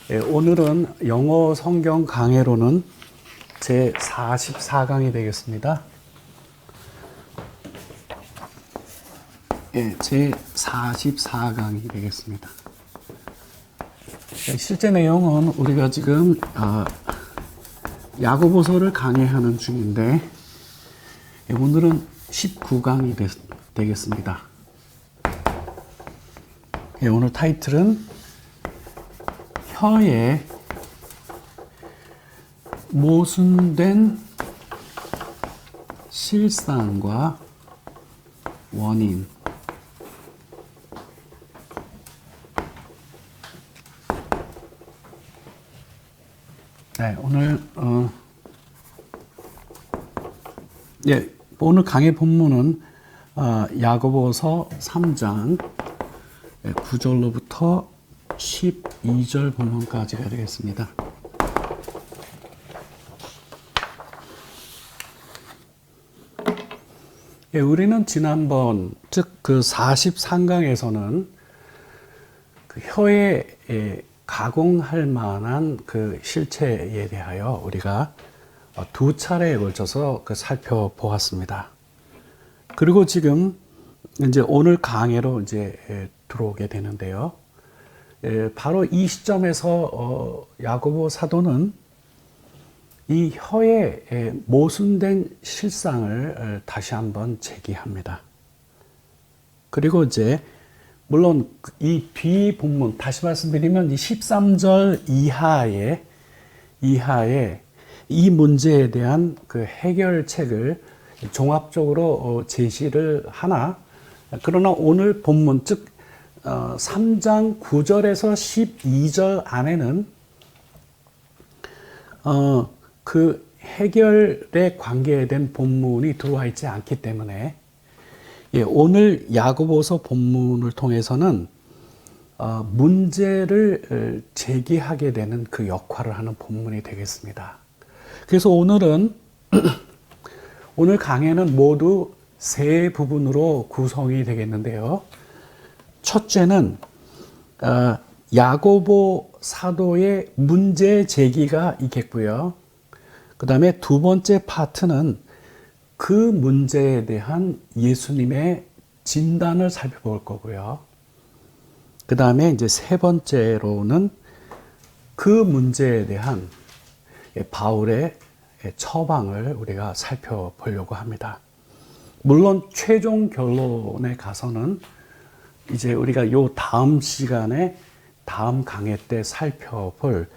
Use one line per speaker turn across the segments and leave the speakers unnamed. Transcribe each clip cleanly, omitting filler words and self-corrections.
오늘은 영어 성경 강해로는 제 44강이 되겠습니다. 제 44강이 되겠습니다. 실제 내용은 우리가 지금 야고보서를 강해하는 중인데 오늘은 19강이 되겠습니다. 오늘 타이틀은 혀에 모순된 실상과 원인. 오늘 강의 본문은 야고보서 3장 9절로부터 12절 본문까지가 되겠습니다. 우리는 지난번 즉 그 43강에서는 그 혀에 가공할 만한 그 실체에 대하여 우리가 두 차례에 걸쳐서 살펴보았습니다. 그리고 지금 이제 오늘 강해로 이제 들어오게 되는데요. 바로 이 시점에서 야고보 사도는 이 혀의 모순된 실상을 다시 한번 제기합니다. 그리고 이제 물론 이 뒤 본문 다시 말씀드리면 이 13절 이하에 이 문제에 대한 그 해결책을 종합적으로 제시를 하나, 그러나 오늘 본문 즉 3장 9절에서 12절 안에는 그 해결의 관계에 대한 본문이 들어와 있지 않기 때문에 오늘 야고보서 본문을 통해서는 문제를 제기하게 되는 그 역할을 하는 본문이 되겠습니다. 그래서 오늘은 오늘 강해는 모두 세 부분으로 구성이 되겠는데요. 첫째는 야고보 사도의 문제 제기가 있겠고요. 그 다음에 두 번째 파트는 그 문제에 대한 예수님의 진단을 살펴볼 거고요. 그 다음에 이제 세 번째로는 그 문제에 대한 바울의 처방을 우리가 살펴보려고 합니다. 물론 최종 결론에 가서는 이제 우리가 요 다음 시간에 다음 강해 때 살펴볼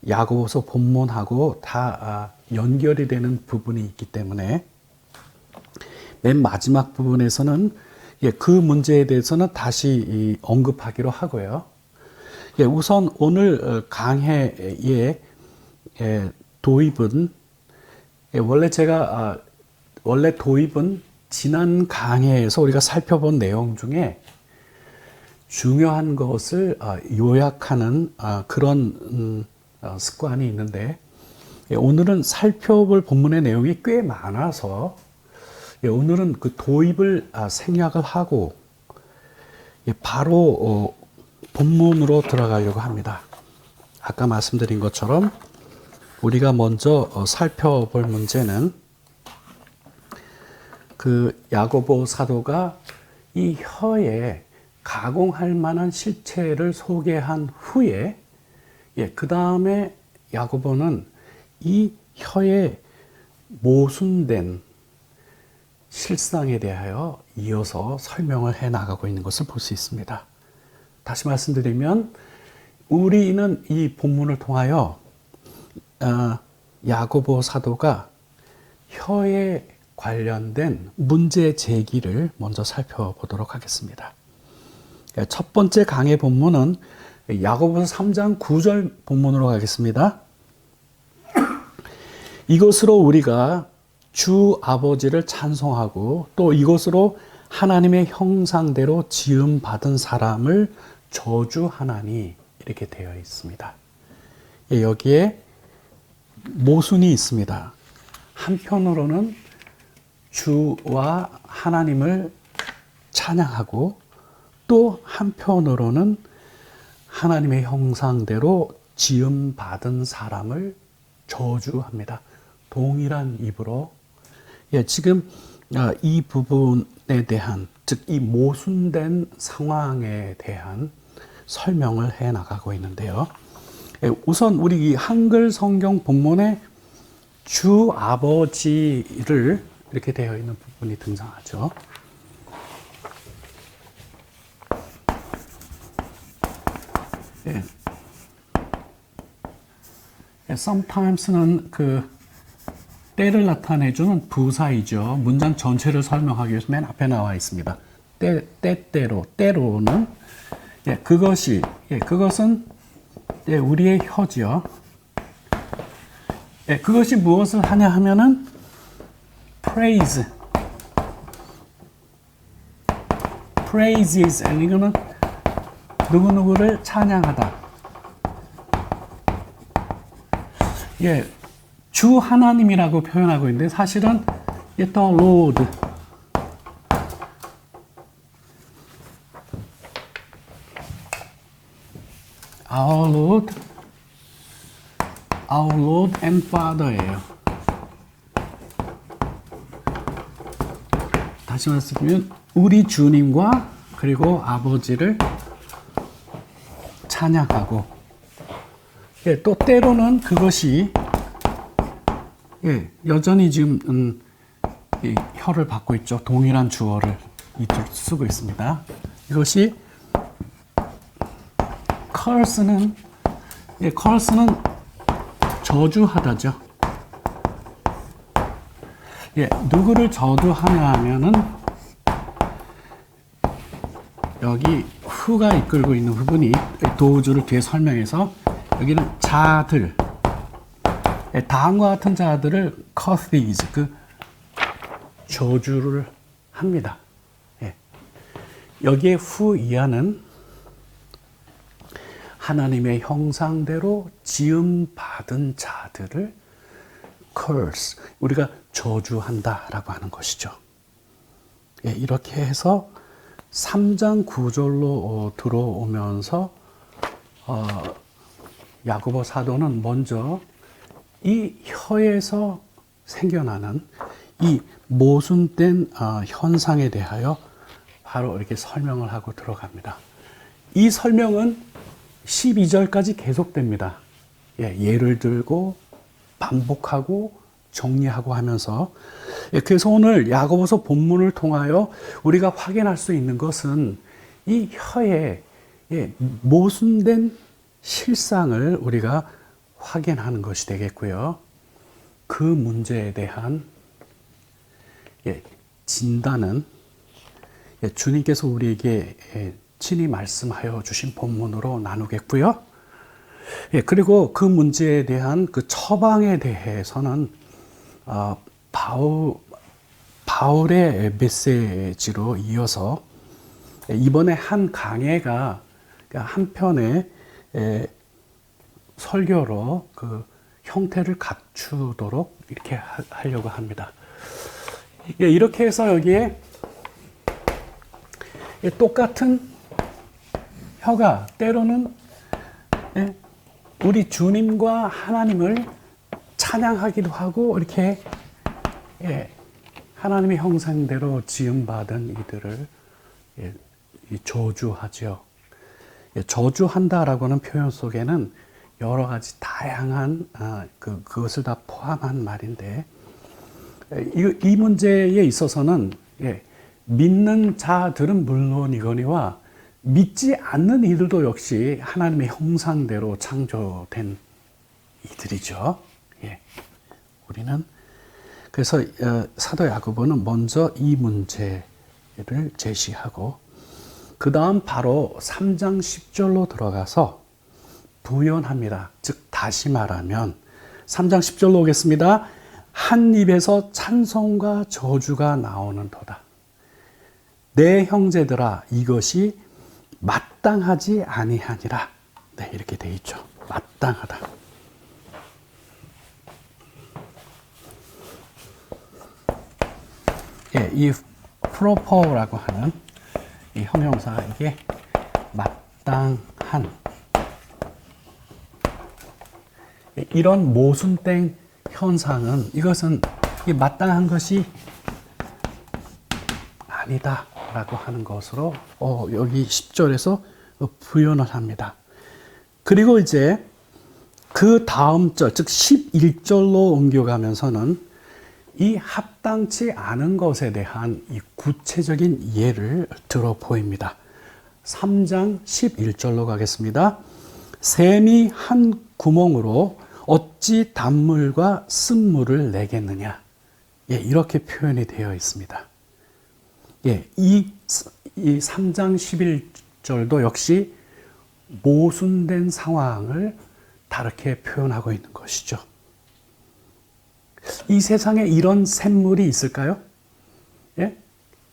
야고보서 본문하고 다 연결이 되는 부분이 있기 때문에 맨 마지막 부분에서는 그 문제에 대해서는 다시 언급하기로 하고요. 우선 오늘 강해의 도입은 원래 도입은 지난 강해에서 우리가 살펴본 내용 중에 중요한 것을 요약하는 그런 습관이 있는데 오늘은 살펴볼 본문의 내용이 꽤 많아서 오늘은 그 도입을 생략을 하고 바로 본문으로 들어가려고 합니다. 아까 말씀드린 것처럼 우리가 먼저 살펴볼 문제는 그 야고보 사도가 이 혀에 가공할 만한 실체를 소개한 후에 그 다음에 야고보는 이 혀에 모순된 실상에 대하여 이어서 설명을 해 나가고 있는 것을 볼 수 있습니다. 다시 말씀드리면 우리는 이 본문을 통하여 야고보 사도가 혀에 관련된 문제 제기를 먼저 살펴보도록 하겠습니다. 첫 번째 강의 본문은 야고보서 3장 9절 본문으로 가겠습니다. 이것으로 우리가 주 아버지를 찬송하고 또 이것으로 하나님의 형상대로 지음 받은 사람을 저주하나니 이렇게 되어 있습니다. 여기에 모순이 있습니다. 한편으로는 주와 하나님을 찬양하고 또 한편으로는 하나님의 형상대로 지음 받은 사람을 저주합니다. 동일한 입으로 지금 이 부분에 대한, 즉 이 모순된 상황에 대한 설명을 해 나가고 있는데요. 우선 우리 이 한글 성경 본문에 주 아버지를 이렇게 되어 있는 부분이 등장하죠. sometimes는 그 때를 나타내주는 부사이죠. 문장 전체를 설명하기 위해서 맨 앞에 나와 있습니다. 때때로, 때로는 그것은 우리의 혀지요. 그것이 무엇을 하냐 하면은 praises, 이거는 누구누구를 찬양하다. 주 하나님이라고 표현하고 있는데 사실은 the Lord, our Lord and Father예요. 다시 말씀드리면 우리 주님과 그리고 아버지를 찬양하고, 또 때로는 그것이 여전히 지금 혀를 받고 있죠. 동일한 주어를 쓰고 있습니다. 이것이 curse는 저주하다죠. 누구를 저주하냐 하면은 여기 who가 이끌고 있는 부분이 도우주를 뒤에 설명해서 여기는 자들, 다음과 같은 자들을 curses, 그 저주를 합니다. 여기에 who 이하는 하나님의 형상대로 지음받은 자들을 curse, 우리가 저주한다라고 하는 것이죠. 이렇게 해서 3장 9절로 들어오면서 야고보 사도는 먼저 이 혀에서 생겨나는 이 모순된 현상에 대하여 바로 이렇게 설명을 하고 들어갑니다. 이 설명은 12절까지 계속됩니다. 예를 들고 반복하고 정리하고 하면서, 그래서 오늘 야고보서 본문을 통하여 우리가 확인할 수 있는 것은 이 혀의 모순된 실상을 우리가 확인하는 것이 되겠고요. 그 문제에 대한 진단은 주님께서 우리에게 친히 말씀하여 주신 본문으로 나누겠고요. 그리고 그 문제에 대한 그 처방에 대해서는 바울의 메시지로 이어서 이번에 한 강해가 한 편의 설교로 그 형태를 갖추도록 이렇게 하려고 합니다. 이렇게 해서 여기에 똑같은 혀가 때로는 우리 주님과 하나님을 찬양하기도 하고, 이렇게 하나님의 형상대로 지음받은 이들을 저주하죠. 저주한다라고 하는 표현 속에는 여러 가지 다양한 그것을 다 포함한 말인데, 이 문제에 있어서는 믿는 자들은 물론이거니와 믿지 않는 이들도 역시 하나님의 형상대로 창조된 이들이죠. 우리는 그래서 사도 야고보는 먼저 이 문제를 제시하고, 그 다음 바로 3장 10절로 들어가서 부연합니다. 즉 다시 말하면 3장 10절로 오겠습니다. 한 입에서 찬송과 저주가 나오는도다. 내 형제들아, 이것이 마땅하지 아니하니라. 이렇게 돼 있죠. 마땅하다. 이 proper라고 하는 이 형용사가 이게 마땅한, 이런 모순된 현상은 이것은 마땅한 것이 아니다라고 하는 것으로 여기 10절에서 부연을 합니다. 그리고 이제 그 다음 절, 즉 11절로 옮겨가면서는 이 합당치 않은 것에 대한 이 구체적인 예를 들어 보입니다. 3장 11절로 가겠습니다. 샘이 한 구멍으로 어찌 단물과 쓴물을 내겠느냐. 예, 이렇게 표현이 되어 있습니다. 예, 이 3장 11절도 역시 모순된 상황을 다르게 표현하고 있는 것이죠. 이 세상에 이런 샘물이 있을까요? 예?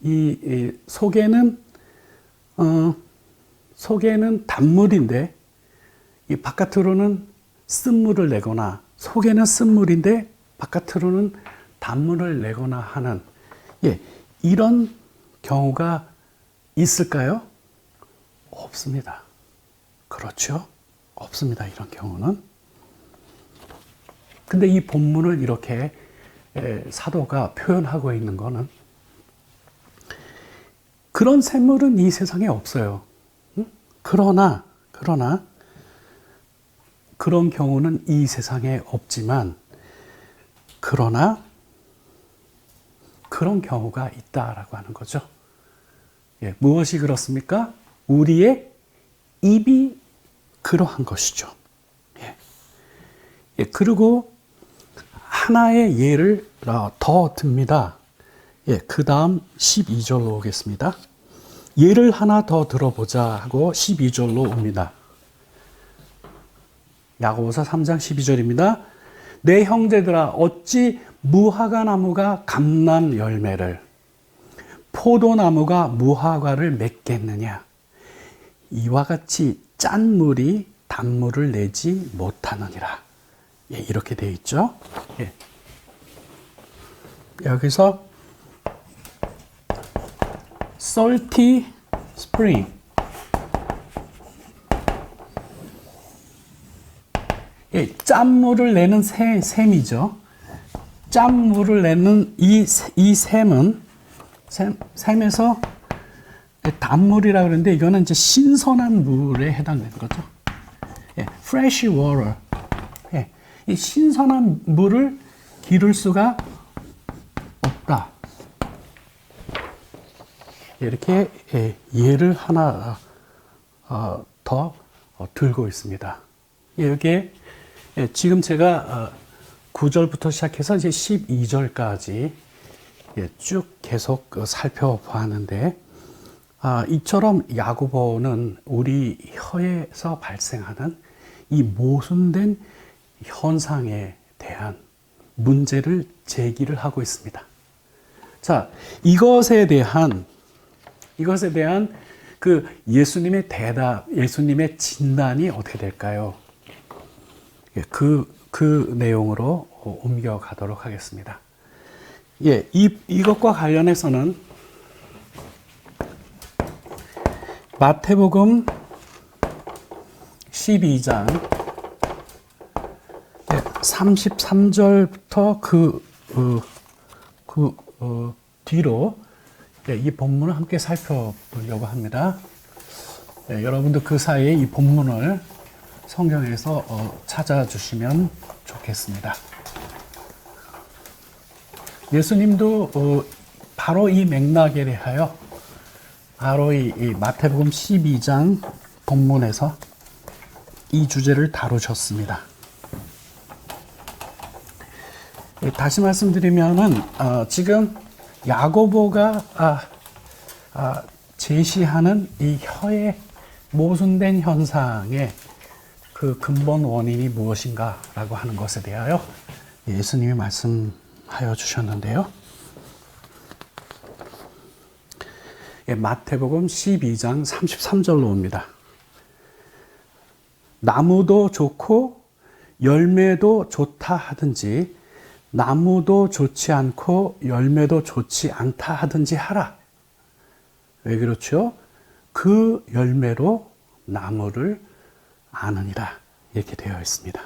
이 속에는 단물인데 이 바깥으로는 쓴물을 내거나, 속에는 쓴물인데 바깥으로는 단물을 내거나 하는, 예, 이런 경우가 있을까요? 없습니다. 그렇죠? 없습니다. 이런 경우는. 근데 이 본문을 이렇게 사도가 표현하고 있는 것은 그런 샘물은 이 세상에 없어요. 그러나 그런 경우는 이 세상에 없지만, 그러나 그런 경우가 있다라고 하는 거죠. 예, 무엇이 그렇습니까? 우리의 입이 그러한 것이죠. 예. 예, 그리고 하나의 예를 더 듭니다. 예, 그 다음 12절로 오겠습니다. 예를 하나 더 들어보자 하고 12절로 옵니다. 야고보서 3장 12절입니다. 내 형제들아, 어찌 무화과 나무가 감람 열매를, 포도나무가 무화과를 맺겠느냐. 이와 같이 짠 물이 단물을 내지 못하느니라. 예, 이렇게 되어 있죠. 예. 여기서 salty spring, 예, 짠물을 내는 샘이죠. 짠물을 내는 이 샘은 샘에서 단물이라고 그러는데 이거는 이제 신선한 물에 해당되는 거죠. 예, fresh water. 예, 이 신선한 물을 기를 수가 없다. 이렇게 예를 하나 더 들고 있습니다. 여기에 지금 제가 9절부터 시작해서 이제 12절까지 쭉 계속 살펴보았는데, 이처럼 야고보는 우리 혀에서 발생하는 이 모순된 현상에 대한 문제를 제기를 하고 있습니다. 자, 이것에 대한 그 예수님의 대답, 예수님의 진단이 어떻게 될까요? 그 내용으로 옮겨가도록 하겠습니다. 예, 이것과 관련해서는 마태복음 12장 33절부터 뒤로 이 본문을 함께 살펴보려고 합니다. 여러분도 그 사이에 이 본문을 성경에서 찾아주시면 좋겠습니다. 예수님도 바로 이 맥락에 대하여 바로 이 마태복음 12장 본문에서 이 주제를 다루셨습니다. 다시 말씀드리면은 지금 야고보가 제시하는 이 혀의 모순된 현상의 그 근본 원인이 무엇인가라고 하는 것에 대하여 예수님이 말씀하여 주셨는데요. 마태복음 12장 33절로 옵니다. 나무도 좋고 열매도 좋다 하든지 나무도 좋지 않고 열매도 좋지 않다 하든지 하라. 왜 그렇죠? 그 열매로 나무를 아느니라. 이렇게 되어 있습니다.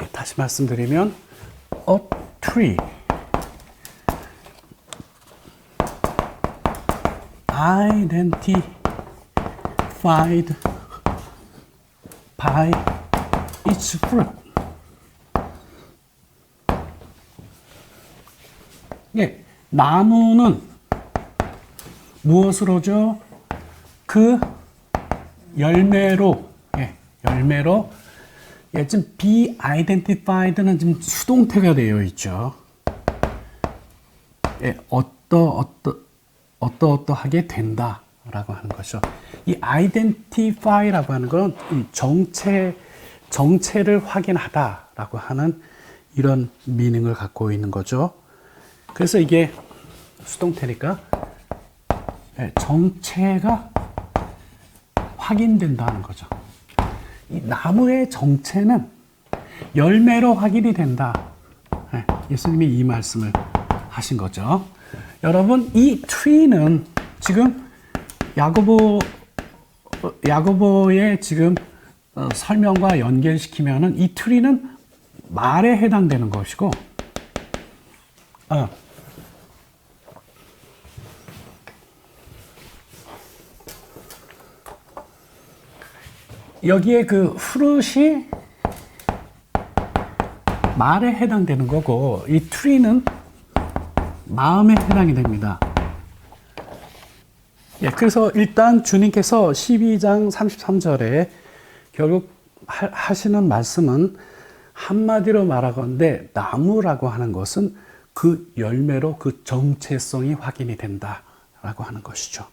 예, 다시 말씀드리면 a tree identified by its fruit. 예, 나무는 무엇으로죠? 그 열매로, 예, 열매로, 예, 지금 be identified는 지금 수동태가 되어 있죠. 예, 어떠하게 된다라고 하는 것이죠. 이 identify라고 하는 건 이 정체를 확인하다라고 하는 이런 미닝을 갖고 있는 거죠. 그래서 이게 수동태니까 정체가 확인된다는 거죠. 이 나무의 정체는 열매로 확인이 된다. 예수님이 이 말씀을 하신 거죠. 여러분, 이 tree는 지금 야고보의 지금 설명과 연결시키면은 이 tree는 말에 해당되는 것이고, 여기에 그 fruit이 말에 해당되는 거고, 이 tree는 마음에 해당이 됩니다. 예, 그래서 일단 주님께서 12장 33절에 결국 하시는 말씀은 한마디로 말하건대 나무라고 하는 것은 그 열매로 그 정체성이 확인이 된다라고 하는 것이죠.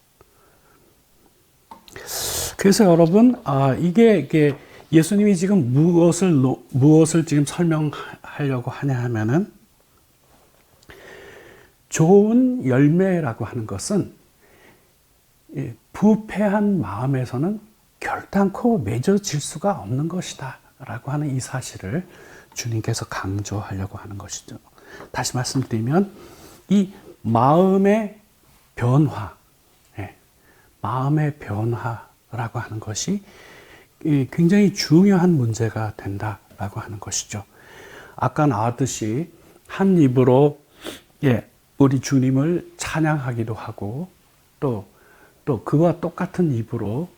그래서 여러분, 이게 예수님이 지금 무엇을 지금 설명하려고 하냐 하면은, 좋은 열매라고 하는 것은 부패한 마음에서는 결단코 맺어질 수가 없는 것이다 라고 하는 이 사실을 주님께서 강조하려고 하는 것이죠. 다시 말씀드리면 이 마음의 변화, 마음의 변화라고 하는 것이 굉장히 중요한 문제가 된다라고 하는 것이죠. 아까 나왔듯이 한 입으로 우리 주님을 찬양하기도 하고 또 그와 똑같은 입으로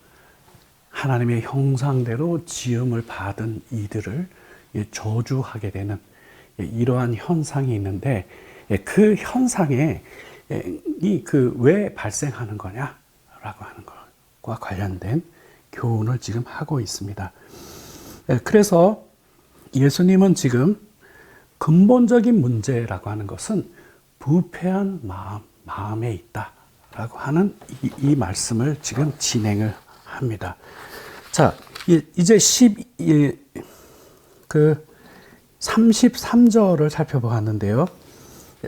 하나님의 형상대로 지음을 받은 이들을 저주하게 되는 이러한 현상이 있는데, 그 현상에 왜 발생하는 거냐라고 하는 것과 관련된 교훈을 지금 하고 있습니다. 그래서 예수님은 지금 근본적인 문제라고 하는 것은 부패한 마음에 있다라고 하는 이 말씀을 지금 진행을 합니다. 자, 이제 33절을 살펴보았는데요.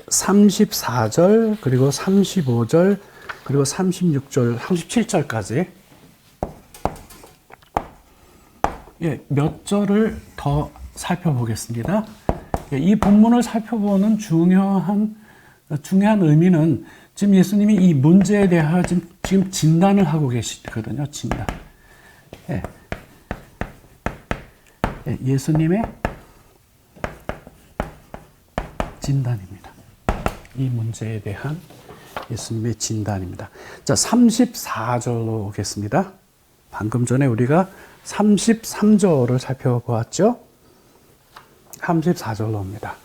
34절, 그리고 35절, 그리고 36절, 37절까지 몇 절을 더 살펴보겠습니다. 이 본문을 살펴보는 중요한 의미는 지금 예수님이 이 문제에 대하여 지금 진단을 하고 계시거든요. 진단. 예수님의 진단입니다. 이 문제에 대한 예수님의 진단입니다. 자, 34절로 오겠습니다. 방금 전에 우리가 33절을 살펴보았죠. 34절로 옵니다.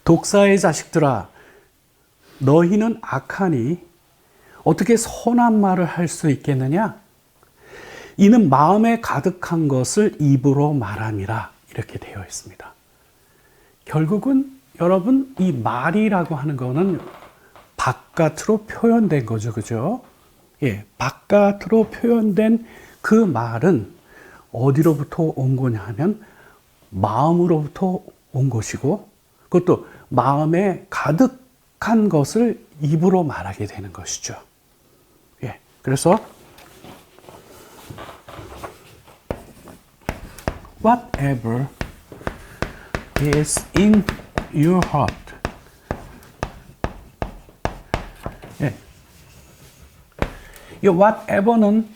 독사의 자식들아, 너희는 악하니 어떻게 선한 말을 할 수 있겠느냐? 이는 마음에 가득한 것을 입으로 말함이라. 이렇게 되어 있습니다. 결국은 여러분, 이 말이라고 하는 거는 바깥으로 표현된 거죠. 그죠? 바깥으로 표현된 그 말은 어디로부터 온 거냐 하면 마음으로부터 온 것이고, 그것도 마음에 가득한 것을 입으로 말하게 되는 것이죠. 그래서 whatever is in your heart. 이 whatever는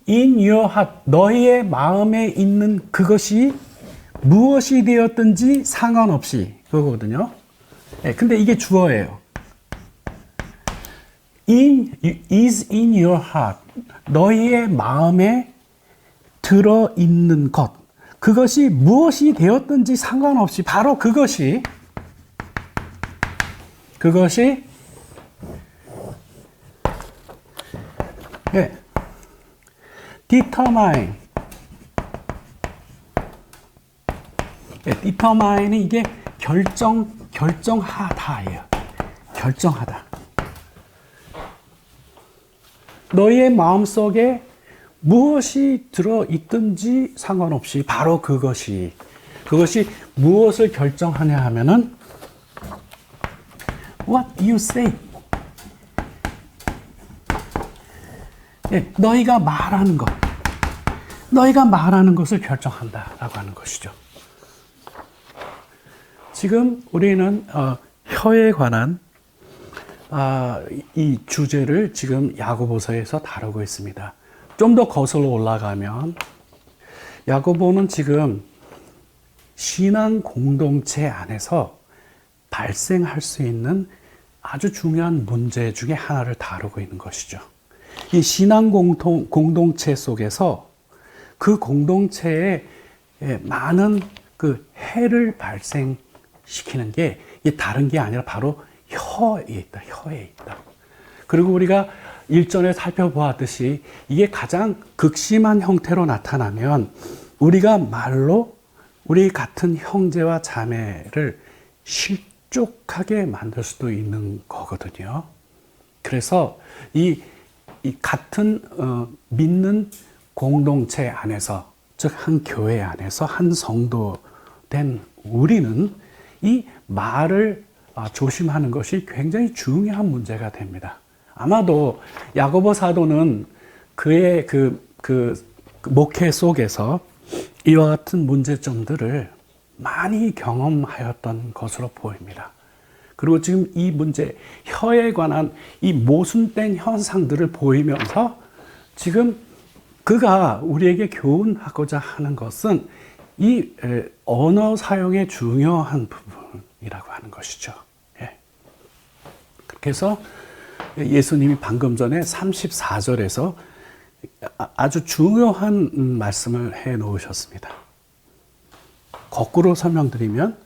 in your heart, 너희의 마음에 있는 그것이 무엇이 되었든지 상관없이 그거거든요. 네, 근데 이게 주어예요. is in your heart, 너희의 마음에 들어있는 것, 그것이 무엇이 되었든지 상관없이 바로 그것이 네, determine. 네, determine은 이게 결정하다예요. 결정하다. 너희의 마음속에 무엇이 들어있든지 상관없이 바로 그것이 무엇을 결정하냐 하면은 what you say. 네, 너희가 말하는 것을 결정한다라고 하는 것이죠. 지금 우리는 혀에 관한 이 주제를 지금 야고보서에서 다루고 있습니다. 좀 더 거슬러 올라가면 야고보는 지금 신앙 공동체 안에서 발생할 수 있는 아주 중요한 문제 중에 하나를 다루고 있는 것이죠. 이 신앙 공동체 속에서 그 공동체에 많은 그 해를 발생시키는 게 다른 게 아니라 바로 혀에 있다. 그리고 우리가 일전에 살펴보았듯이 이게 가장 극심한 형태로 나타나면 우리가 말로 우리 같은 형제와 자매를 실족하게 만들 수도 있는 거거든요. 그래서 이 같은 믿는 공동체 안에서, 즉 한 교회 안에서 한 성도 된 우리는 이 말을 조심하는 것이 굉장히 중요한 문제가 됩니다. 아마도 야고보 사도는 그의 그 목회 속에서 이와 같은 문제점들을 많이 경험하였던 것으로 보입니다. 그리고 지금 이 문제, 혀에 관한 이 모순된 현상들을 보이면서 지금 그가 우리에게 교훈하고자 하는 것은 이 언어 사용의 중요한 부분이라고 하는 것이죠. 예. 그래서 예수님이 방금 전에 34절에서 아주 중요한 말씀을 해 놓으셨습니다. 거꾸로 설명드리면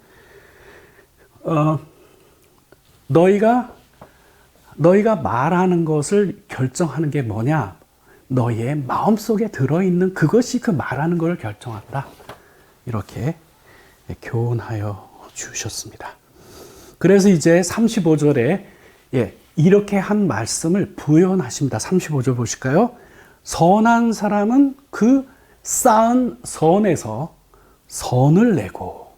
너희가 말하는 것을 결정하는 게 뭐냐? 너희의 마음속에 들어있는 그것이 그 말하는 것을 결정한다. 이렇게 교훈하여 주셨습니다. 그래서 이제 35절에 이렇게 한 말씀을 부연하십니다. 35절 보실까요? 선한 사람은 그 쌓은 선에서 선을 내고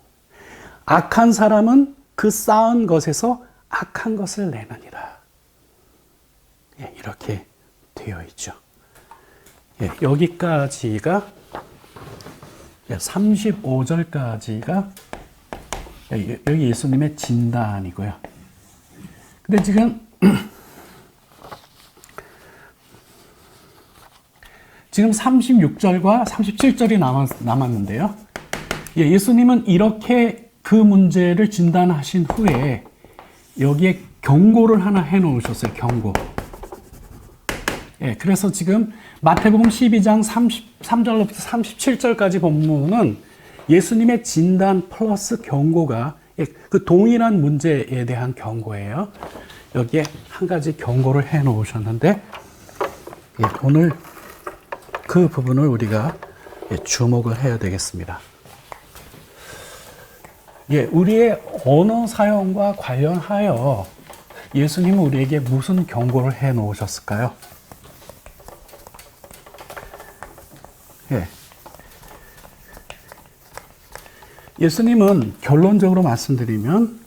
악한 사람은 그 쌓은 것에서 악한 것을 내느니라. 이렇게 되어 있죠. 여기까지가 35절까지가 여기 예수님의 진단이고요. 근데 지금 36절과 37절이 남았는데요. 예수님은 이렇게 그 문제를 진단하신 후에 여기에 경고를 하나 해 놓으셨어요. 경고. 그래서 지금 마태복음 12장 33절부터 37절까지 본문은 예수님의 진단 플러스 경고가 그 동일한 문제에 대한 경고예요. 여기에 한 가지 경고를 해 놓으셨는데 오늘 그 부분을 우리가 주목을 해야 되겠습니다. 우리의 언어 사용과 관련하여 예수님은 우리에게 무슨 경고를 해 놓으셨을까요? 예수님은 결론적으로 말씀드리면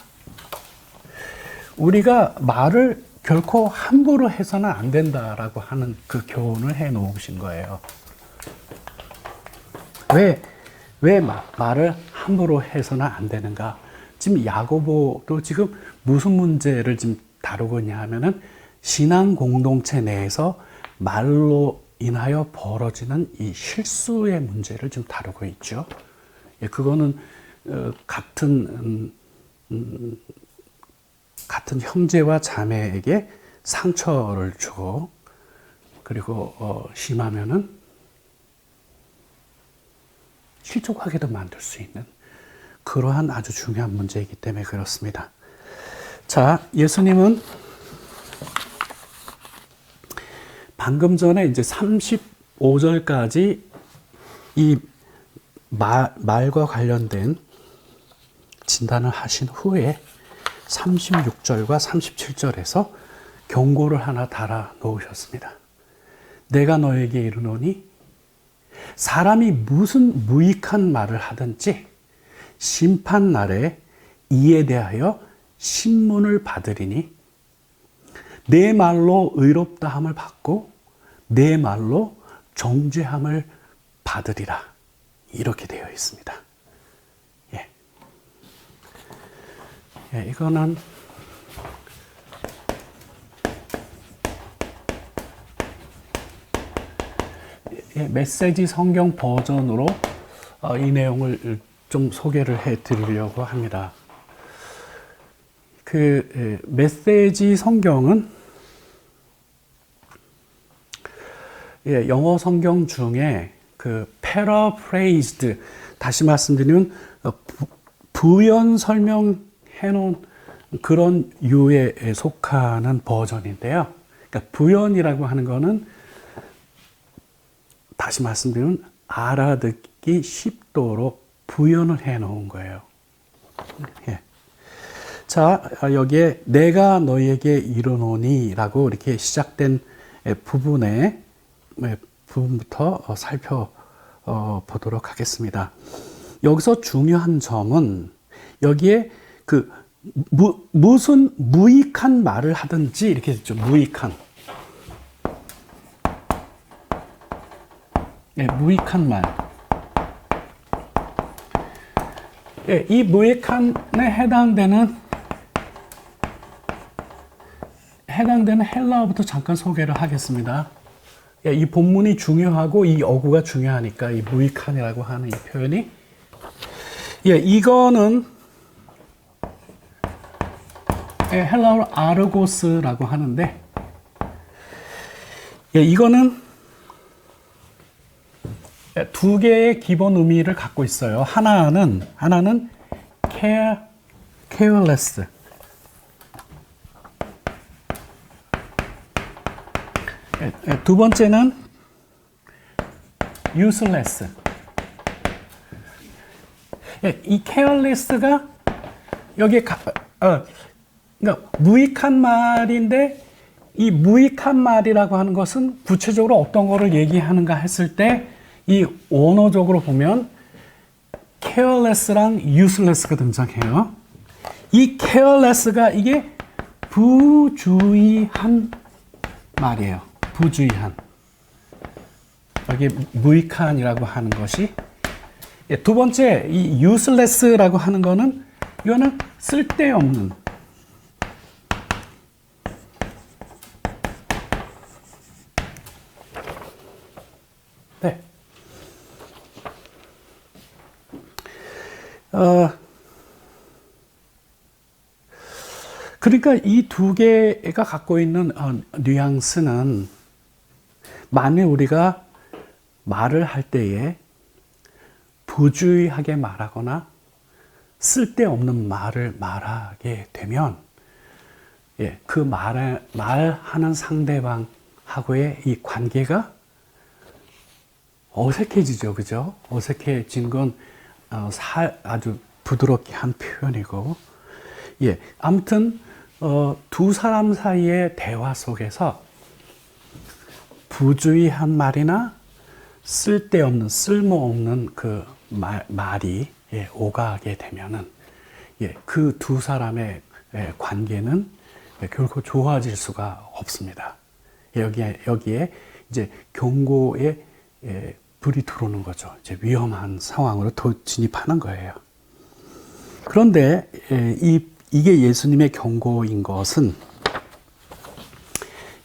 우리가 말을 결코 함부로 해서는 안 된다라고 하는 그 교훈을 해 놓으신 거예요. 왜 말을 함부로 해서는 안 되는가? 지금 야고보도 지금 무슨 문제를 지금 다루고 있냐 하면은 신앙 공동체 내에서 말로 인하여 벌어지는 이 실수의 문제를 좀 다루고 있죠. 예, 그거는 같은 형제와 자매에게 상처를 주고 그리고 심하면은 실족하게도 만들 수 있는 그러한 아주 중요한 문제이기 때문에 그렇습니다. 자, 예수님은 방금 전에 이제 35절까지 이 말과 관련된 진단을 하신 후에 36절과 37절에서 경고를 하나 달아 놓으셨습니다. 내가 너에게 이르노니 사람이 무슨 무익한 말을 하든지 심판 날에 이에 대하여 신문을 받으리니 내 말로 의롭다함을 받고 내 말로 정죄함을 받으리라. 이렇게 되어 있습니다. 예. 예, 이거는 메시지 성경 버전으로 이 내용을 좀 소개를 해 드리려고 합니다. 그 메시지 성경은 영어 성경 중에 그 paraphrased, 다시 말씀드리면 부연 설명해 놓은 그런 유에 속하는 버전인데요. 그러니까 부연이라고 하는 거는 다시 말씀드리면 알아듣기 쉽도록 부연을 해 놓은 거예요. 예. 자, 여기에 내가 너희에게 이르노니 라고 이렇게 시작된 부분부터 살펴보도록 하겠습니다. 여기서 중요한 점은 여기에 그 무슨 무익한 말을 하든지 이렇게 됐죠. 무익한. 네, 무익한 말. 네, 이 무익한에 해당되는 헬라어부터 잠깐 소개를 하겠습니다. 예, 이 본문이 중요하고 이 어구가 중요하니까 이 무익한이라고 하는 이 표현이, 예, 이거는 헬라어로 아르고스라고 하는데, 예, 이거는 두 개의 기본 의미를 갖고 있어요. 하나는 careless. 두 번째는 useless. 이 careless가 여기에 그러니까 무익한 말인데, 이 무익한 말이라고 하는 것은 구체적으로 어떤 거를 얘기하는가 했을 때 이 원어적으로 보면 careless랑 useless가 등장해요. 이 careless가 이게 부주의한 말이에요. 부주의한. 여기 무익한이라고 하는 것이. 두 번째, 이 useless라고 하는 거는 이거는 쓸데없는. 네. 그러니까 이 두 개가 갖고 있는 뉘앙스는, 만일 우리가 말을 할 때에 부주의하게 말하거나 쓸데없는 말을 말하게 되면, 예, 그 말하는 상대방하고의 이 관계가 어색해지죠. 그죠? 어색해진 건 아주 부드럽게 한 표현이고, 예, 아무튼 두 사람 사이의 대화 속에서 부주의한 말이나 쓸데없는, 쓸모없는 그 말이 오가게 되면은, 예, 그 두 사람의 관계는 결코 좋아질 수가 없습니다. 여기에 이제 경고에 불이 들어오는 거죠. 이제 위험한 상황으로 진입하는 거예요. 그런데 이게 예수님의 경고인 것은,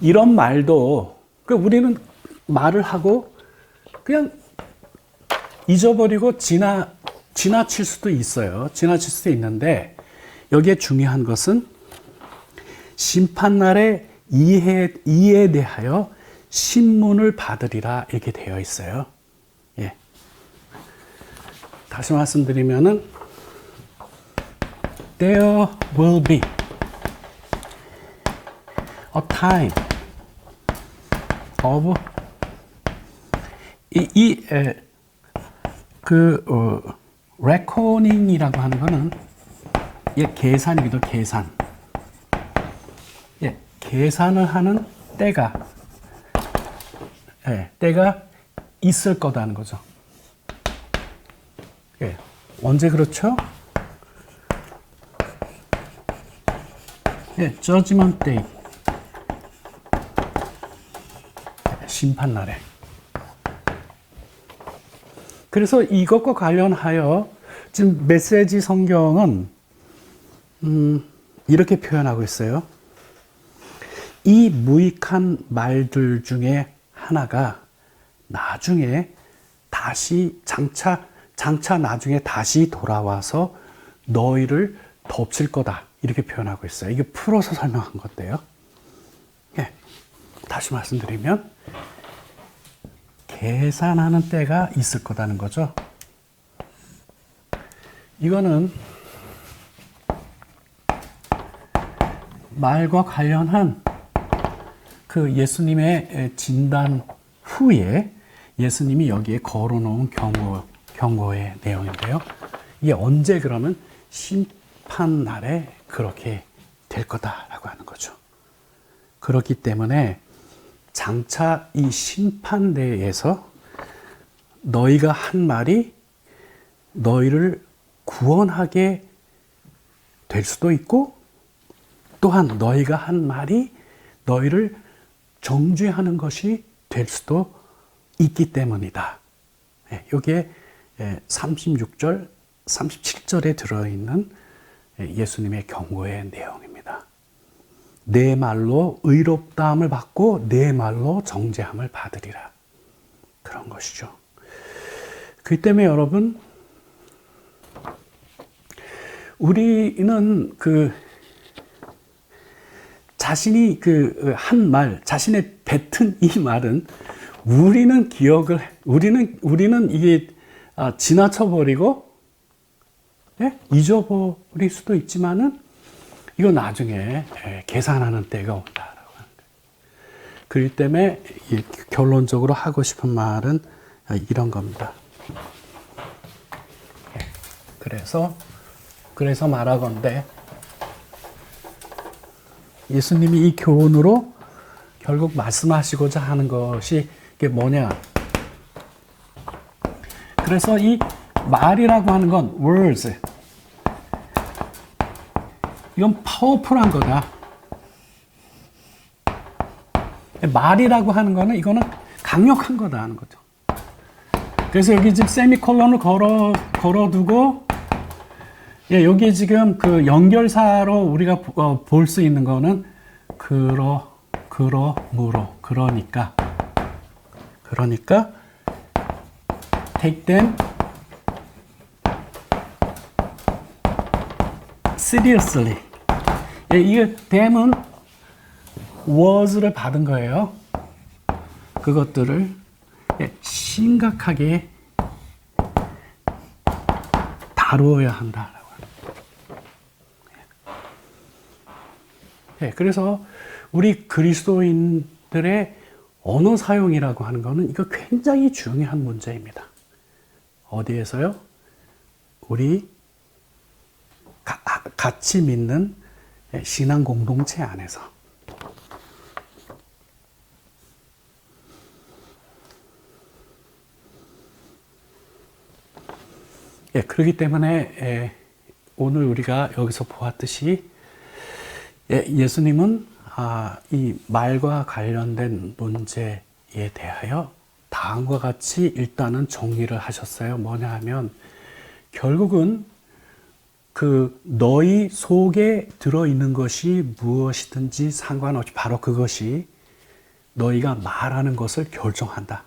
이런 말도, 우리는 말을 하고 그냥 잊어버리고 지나칠 수도 있어요. 지나칠 수도 있는데 여기에 중요한 것은 심판날에 이에 대하여 신문을 받으리라 이렇게 되어 있어요. 예. 다시 말씀드리면은 There will be a time of reckoning이라고 하는 거는 계산이기도 계산. 예, 계산을 하는 때가 있을 거다는 거죠. 예, 언제 그렇죠? 예, Judgment Day. 심판날에. 그래서 이것과 관련하여 지금 메시지 성경은 이렇게 표현하고 있어요. 이 무익한 말들 중에 하나가 나중에 다시 장차 나중에 다시 돌아와서 너희를 덮칠 거다. 이렇게 표현하고 있어요. 이게 풀어서 설명한 건데요. 예, 다시 말씀드리면 계산하는 때가 있을 거다는 거죠. 이거는 말과 관련한 그 예수님의 진단 후에 예수님이 여기에 걸어놓은 경고의 내용인데요. 이게 언제 그러면 심판날에 그렇게 될 거다라고 하는 거죠. 그렇기 때문에 장차 이 심판대에서 너희가 한 말이 너희를 구원하게 될 수도 있고 또한 너희가 한 말이 너희를 정죄하는 것이 될 수도 있기 때문이다. 여기에 36절, 37절에 들어있는 예수님의 경고의 내용입니다. 내 말로 의롭다함을 받고 내 말로 정죄함을 받으리라. 그런 것이죠. 그 때문에 여러분, 우리는 자신이 한 말, 자신의 뱉은 이 말은 우리는 이게 지나쳐버리고 잊어버릴 수도 있지만은 이거 나중에 계산하는 때가 온다라고 하는 거예요. 그렇기 때문에 결론적으로 하고 싶은 말은 이런 겁니다. 그래서 말하건대 예수님이 이 교훈으로 결국 말씀하시고자 하는 것이 이게 뭐냐? 그래서 이 말이라고 하는 건 words. 이건 파워풀한 거다. 말이라고 하는 거는 이거는 강력한 거다 하는 거죠. 그래서 여기 지금 세미콜론을 걸어두고 여기 지금 그 연결사로 우리가 볼 수 있는 거는 그러므로 그러니까 take them seriously. 이게 them은 was를 받은 거예요. 그것들을 심각하게 다루어야 한다. 그래서 우리 그리스도인들의 언어 사용이라고 하는 것은 이거 굉장히 중요한 문제입니다. 어디에서요? 우리 같이 믿는 신앙 공동체 안에서. 그렇기 때문에 오늘 우리가 여기서 보았듯이 예수님은 이 말과 관련된 문제에 대하여 다음과 같이 일단은 정리를 하셨어요. 뭐냐 하면 결국은 너희 속에 들어있는 것이 무엇이든지 상관없이 바로 그것이 너희가 말하는 것을 결정한다.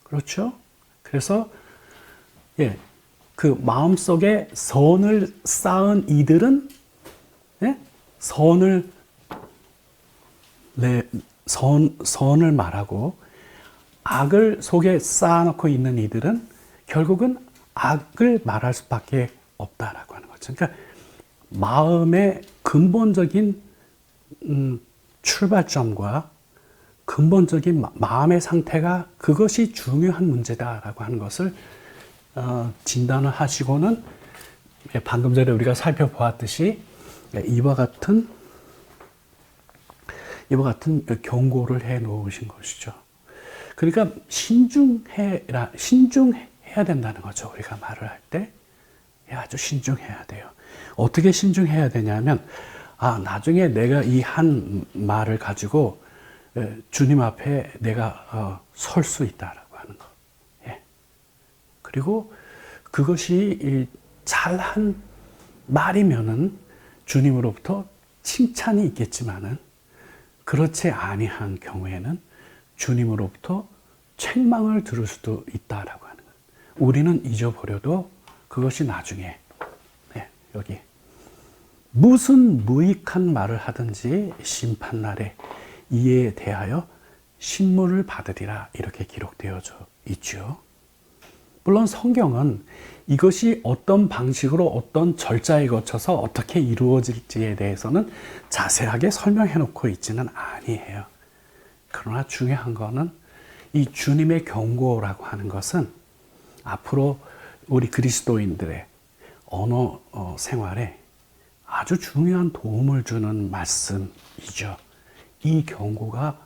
그렇죠? 그래서 그 마음속에 선을 쌓은 이들은 선을 말하고 악을 속에 쌓아놓고 있는 이들은 결국은 악을 말할 수밖에 없다라고 하는 거죠. 그러니까 마음의 근본적인 출발점과 근본적인 마음의 상태가 그것이 중요한 문제다라고 하는 것을 진단을 하시고는 방금 전에 우리가 살펴보았듯이 이와 같은 경고를 해 놓으신 것이죠. 그러니까 신중해야 된다는 거죠. 우리가 말을 할 때 아주 신중해야 돼요. 어떻게 신중해야 되냐면 나중에 내가 이 한 말을 가지고 주님 앞에 내가 설 수 있다라고 하는 것. 그리고 그것이 잘한 말이면은 주님으로부터 칭찬이 있겠지만은 그렇지 아니한 경우에는 주님으로부터 책망을 들을 수도 있다라고 하는 것. 우리는 잊어버려도 그것이 나중에 여기 무슨 무익한 말을 하든지 심판날에 이에 대하여 신문을 받으리라 이렇게 기록되어져 있죠. 물론 성경은 이것이 어떤 방식으로 어떤 절차에 거쳐서 어떻게 이루어질지에 대해서는 자세하게 설명해 놓고 있지는 아니에요. 그러나 중요한 거는 이 주님의 경고라고 하는 것은 앞으로 우리 그리스도인들의 언어 생활에 아주 중요한 도움을 주는 말씀이죠. 이 경고가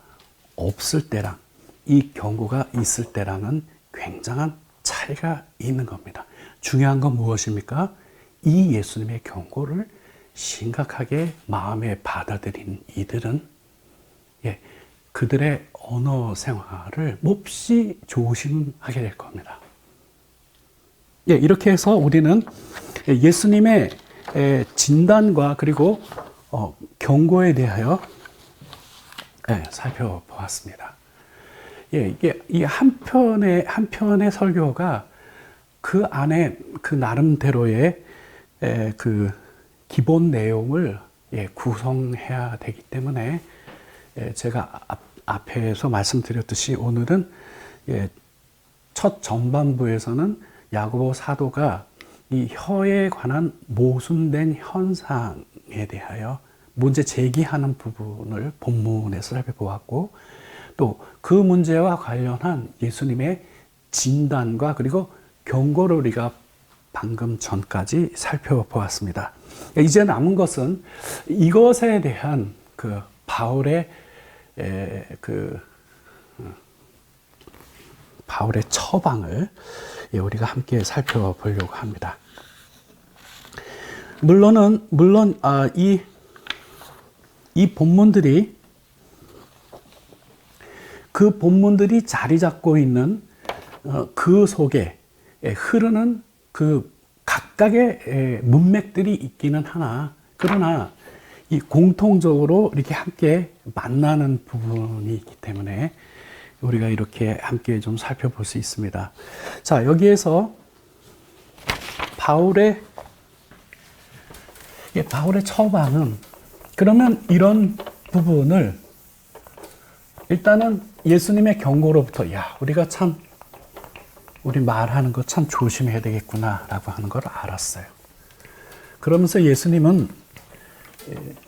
없을 때랑 이 경고가 있을 때랑은 굉장한 차이가 있는 겁니다. 중요한 건 무엇입니까? 이 예수님의 경고를 심각하게 마음에 받아들인 이들은 그들의 언어 생활을 몹시 조심하게 될 겁니다. 이렇게 해서 우리는 예수님의 진단과 그리고 경고에 대하여 살펴보았습니다. 이게 이 한 편의 설교가 그 안에 그 나름대로의 그 기본 내용을 구성해야 되기 때문에 제가 앞에서 말씀드렸듯이 오늘은 첫 전반부에서는 야고보 사도가 이 혀에 관한 모순된 현상에 대하여 문제 제기하는 부분을 본문에서 살펴보았고 또 그 문제와 관련한 예수님의 진단과 그리고 경고를 우리가 방금 전까지 살펴보았습니다. 이제 남은 것은 이것에 대한 그 바울의 처방을 우리가 함께 살펴보려고 합니다. 물론 이 본문들이 그 본문들이 자리 잡고 있는 그 속에 흐르는 그 각각의 문맥들이 있기는 하나 그러나 이 공통적으로 이렇게 함께 만나는 부분이 있기 때문에 우리가 이렇게 함께 좀 살펴볼 수 있습니다. 자, 여기에서 바울의 처방은 그러면 이런 부분을 일단은 예수님의 경고로부터 우리가 참 우리 말하는 거 참 조심해야 되겠구나라고 하는 걸 알았어요. 그러면서 예수님은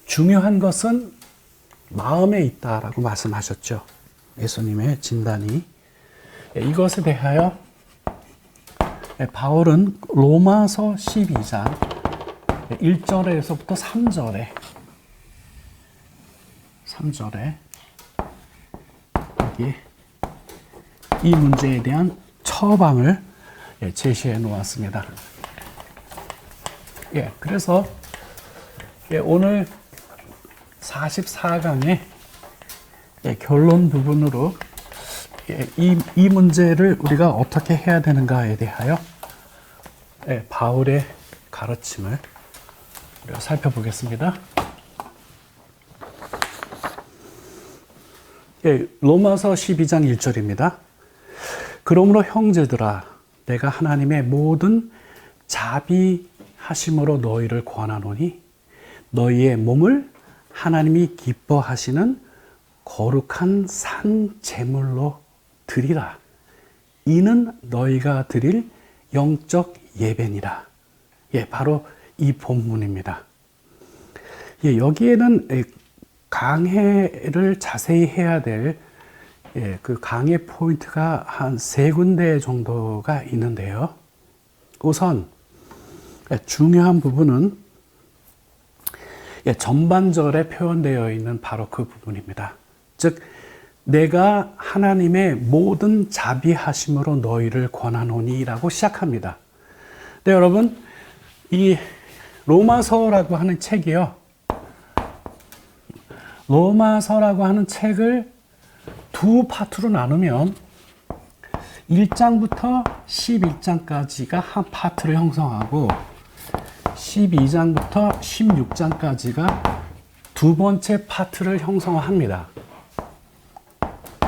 중요한 것은 마음에 있다라고 말씀하셨죠. 예수님의 진단이. 이것에 대하여 바울은 로마서 12장 1절에서부터 3절에 여기 이 문제에 대한 처방을 제시해 놓았습니다. 그래서 오늘 44강의 결론 부분으로 이 문제를 우리가 어떻게 해야 되는가에 대하여 바울의 가르침을 우리가 살펴보겠습니다. 예, 로마서 12장 1절입니다. 그러므로 형제들아 내가 하나님의 모든 자비하심으로 너희를 권하노니 너희의 몸을 하나님이 기뻐하시는 거룩한 산 제물로 드리라. 이는 너희가 드릴 영적 예배니라. 예, 바로 이 본문입니다. 예, 여기에는 강해를 자세히 해야 될 그 강해 포인트가 한 3군데 정도가 있는데요. 우선 중요한 부분은 전반절에 표현되어 있는 바로 그 부분입니다. 즉 내가 하나님의 모든 자비하심으로 너희를 권하노니 라고 시작합니다. 네, 여러분 이 로마서라고 하는 책이요. 로마서라고 하는 책을 두 파트로 나누면 1장부터 11장까지가 한 파트를 형성하고 12장부터 16장까지가 두 번째 파트를 형성합니다.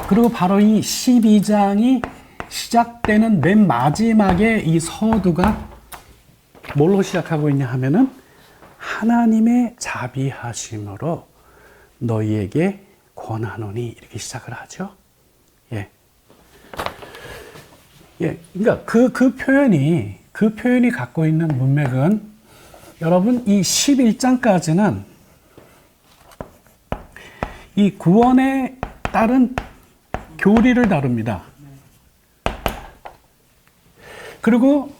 그리고 바로 이 12장이 시작되는 맨 마지막에 이 서두가 뭘로 시작하고 있냐 하면은 하나님의 자비하심으로 너희에게 권하노니 이렇게 시작을 하죠. 예. 예. 그러니까 그 표현이 갖고 있는 문맥은 여러분 이 11장까지는 이 구원에 따른 교리를 다룹니다. 그리고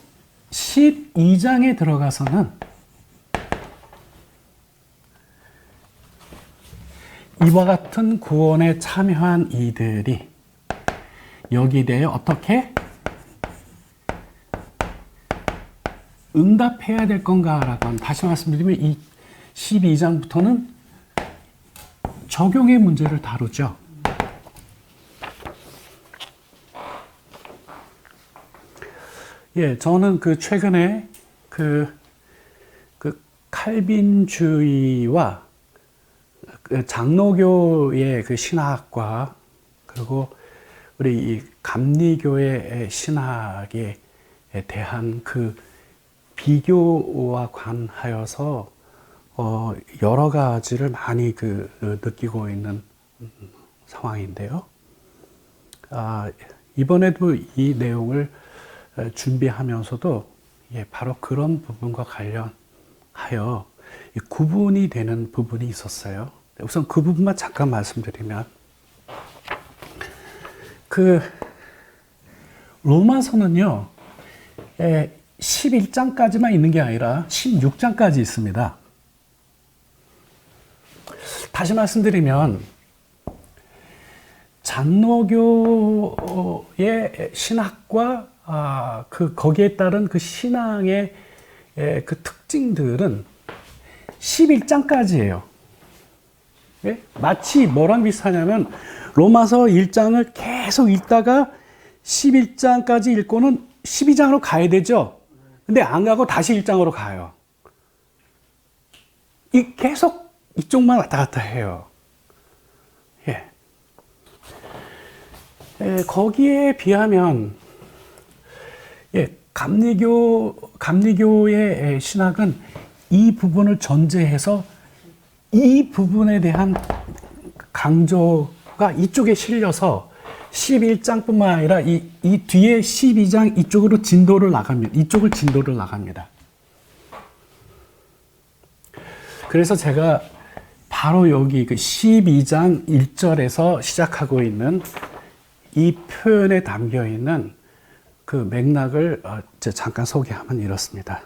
12장에 들어가서는 이와 같은 구원에 참여한 이들이 여기에 대해 어떻게 응답해야 될 건가라고 하는, 다시 말씀드리면 이 12장부터는 적용의 문제를 다루죠. 예, 저는 최근에 칼빈주의와 장로교의 신학과 그리고 우리 이 감리교의 신학에 대한 비교와 관하여서 여러 가지를 많이 느끼고 있는 상황인데요. 이번에도 이 내용을 준비하면서도 바로 그런 부분과 관련하여 구분이 되는 부분이 있었어요. 우선 그 부분만 잠깐 말씀드리면 로마서는요 11장까지만 있는 게 아니라 16장까지 있습니다. 다시 말씀드리면 장로교의 신학과 거기에 따른 신앙의 특징들은 11장까지예요. 예? 마치 뭐랑 비슷하냐면 로마서 1장을 계속 읽다가 11장까지 읽고는 12장으로 가야 되죠. 근데 안 가고 다시 1장으로 가요. 계속 이쪽만 왔다 갔다 해요. 예. 거기에 비하면 감리교의 신학은 이 부분을 전제해서 이 부분에 대한 강조가 이쪽에 실려서 11장뿐만 아니라 이 뒤에 12장 이쪽으로 진도를 나갑니다. 이쪽을 진도를 나갑니다. 그래서 제가 바로 여기 12장 1절에서 시작하고 있는 이 표현에 담겨 있는 그 맥락을 잠깐 소개하면 이렇습니다.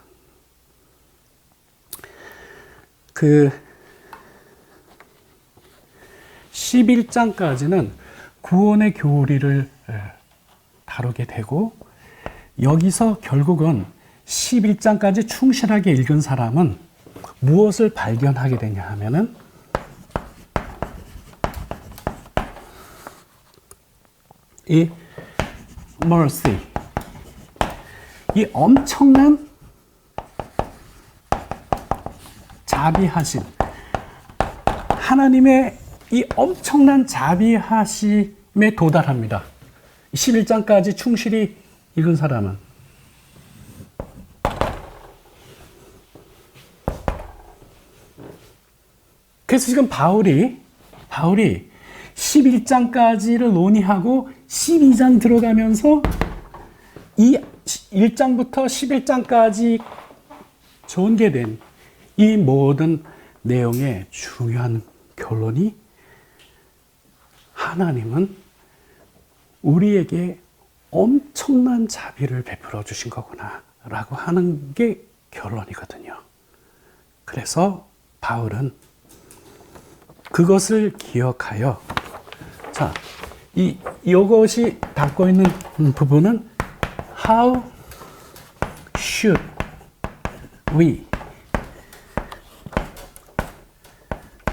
11장까지는 구원의 교리를 다루게 되고 여기서 결국은 11장까지 충실하게 읽은 사람은 무엇을 발견하게 되냐 하면은 이 mercy, 이 엄청난 자비하심, 하나님의 이 엄청난 자비하심에 도달합니다. 11장까지 충실히 읽은 사람은. 그래서 지금 바울이 11장까지를 논의하고 12장 들어가면서 이 1장부터 11장까지 전개된 이 모든 내용의 중요한 결론이 하나님은 우리에게 엄청난 자비를 베풀어 주신 거구나 라고 하는 게 결론이거든요. 그래서 바울은 그것을 기억하여, 자, 이것이 담고 있는 부분은 How should we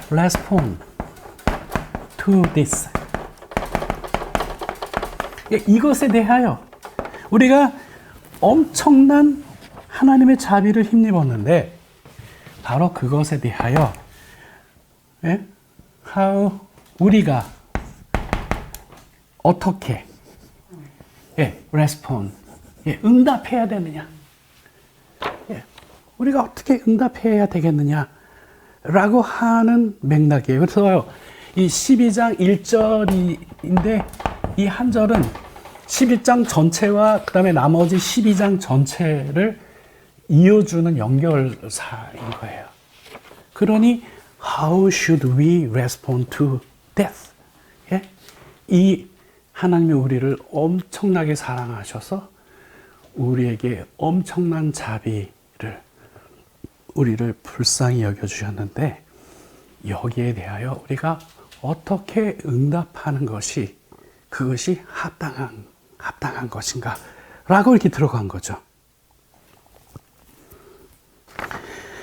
respond to this? 이것에 대하여 우리가 엄청난 하나님의 자비를 힘입었는데 바로 그것에 대하여 how 우리가 어떻게 respond 응답해야 되느냐, 우리가 어떻게 응답해야 되겠느냐 라고 하는 맥락이에요. 그래서 이 12장 1절인데 이 한 절은 11장 전체와 그 다음에 나머지 12장 전체를 이어주는 연결사인 거예요. 그러니 How should we respond to death? 이 하나님이 우리를 엄청나게 사랑하셔서 우리에게 엄청난 자비를 우리를 불쌍히 여겨주셨는데 여기에 대하여 우리가 어떻게 응답하는 것이 그것이 합당한 것인가 라고 이렇게 들어간 거죠.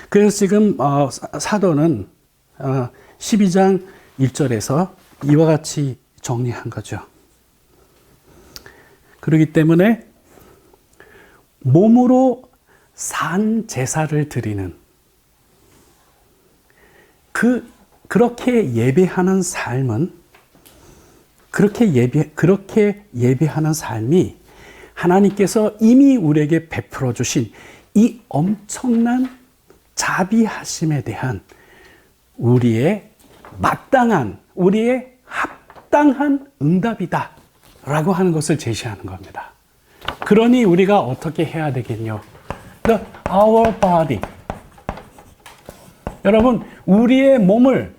그래서 지금 사도는 12장 1절에서 이와 같이 정리한 거죠. 그렇기 때문에 몸으로 산 제사를 드리는 그렇게 예배하는 삶은 그렇게 예배하는 삶이 하나님께서 이미 우리에게 베풀어 주신 이 엄청난 자비하심에 대한 우리의 마땅한, 우리의 합당한 응답이다 라고 하는 것을 제시하는 겁니다. 그러니 우리가 어떻게 해야 되겠뇨? Our body. 여러분, 우리의 몸을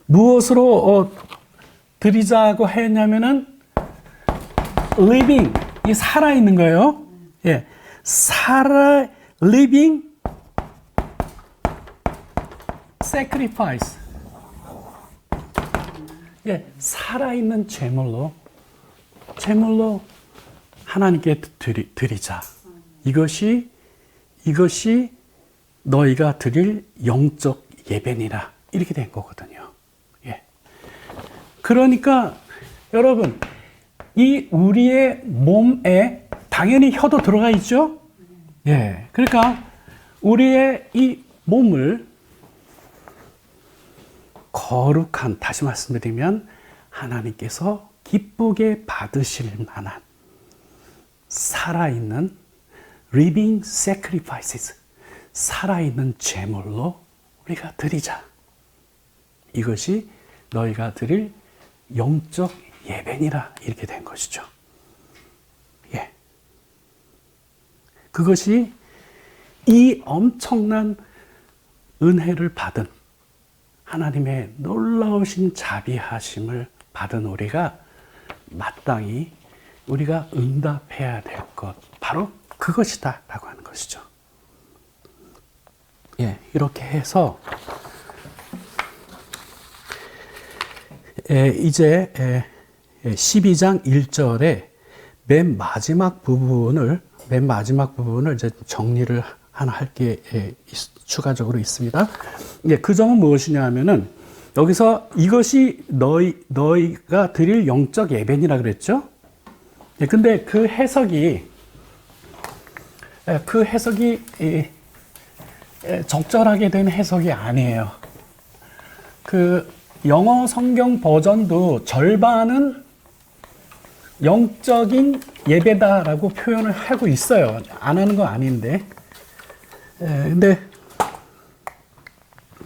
무엇으로 드리자고 했냐면은 living, 이 살아있는 거예요. living sacrifice. 살아있는 제물로 하나님께 드리자. 이것이 너희가 드릴 영적 예배니라. 이렇게 된 거거든요. 그러니까 여러분, 이 우리의 몸에 당연히 혀도 들어가 있죠? 그러니까 우리의 이 몸을 거룩한, 다시 말씀드리면 하나님께서 기쁘게 받으실 만한 살아있는 living sacrifices, 살아있는 제물로 우리가 드리자. 이것이 너희가 드릴 영적 예배니라. 이렇게 된 것이죠. 그것이 이 엄청난 은혜를 받은 하나님의 놀라우신 자비하심을 받은 우리가 마땅히 우리가 응답해야 될 것, 바로 그것이다 라고 하는 것이죠. 이렇게 해서 이제 12장 1절에 맨 마지막 부분을 이제 정리를 하나 할 게 추가적으로 있습니다. 그 점은 무엇이냐 하면은 여기서 이것이 너희가 드릴 영적 예배니라 그랬죠? 근데 그 해석이 그 해석이 적절하게 된 해석이 아니에요. 그 영어 성경 버전도 절반은 영적인 예배다라고 표현을 하고 있어요. 안 하는 거 아닌데. 근데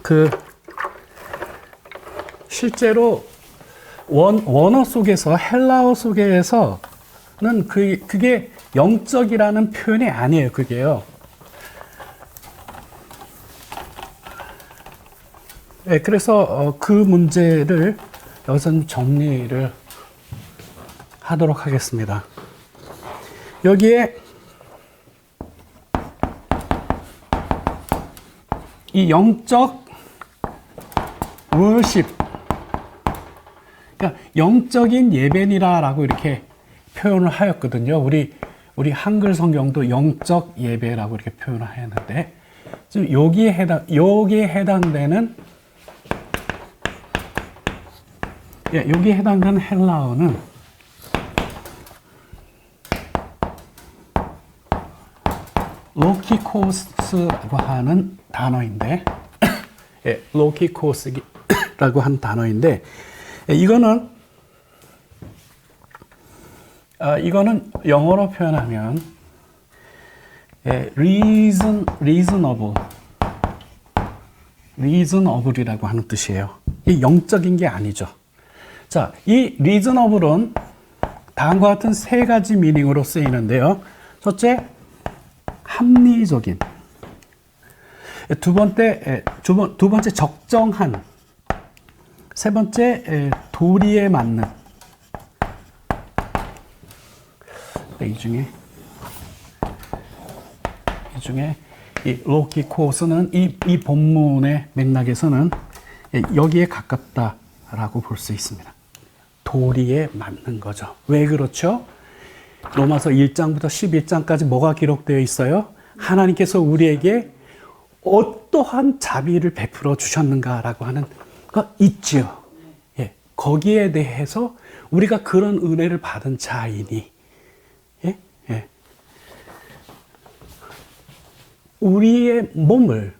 그 실제로 원어 속에서, 헬라어 속에서는 그게 영적이라는 표현이 아니에요. 그게요. 그래서 그 문제를 여기서 정리를 하도록 하겠습니다. 여기에 이 영적 worship, 그러니까 영적인 예배니라라고 이렇게 표현을 하였거든요. 우리 한글 성경도 영적 예배라고 이렇게 표현을 하였는데, 지금 여기에 해당되는 여기에 해당되는 헬라어는 로키코스라고 하는 단어인데, 로키코스라고 하는 단어인데, 이거는 영어로 표현하면 reasonable이라고 하는 뜻이에요. 이 영적인 게 아니죠. 자, 이 reasonable은 다음과 같은 세 가지 미닝으로 쓰이는데요. 첫째, 합리적인. 두 번째, 적정한. 세 번째, 도리에 맞는. 이 중에 이 로키코스는 이 본문의 맥락에서는 여기에 가깝다라고 볼 수 있습니다. 도리에 맞는 거죠. 왜 그렇죠? 로마서 1장부터 11장까지 뭐가 기록되어 있어요? 하나님께서 우리에게 어떠한 자비를 베풀어 주셨는가라고 하는 거 있지요. 예, 거기에 대해서 우리가 그런 은혜를 받은 자이니, 우리의 몸을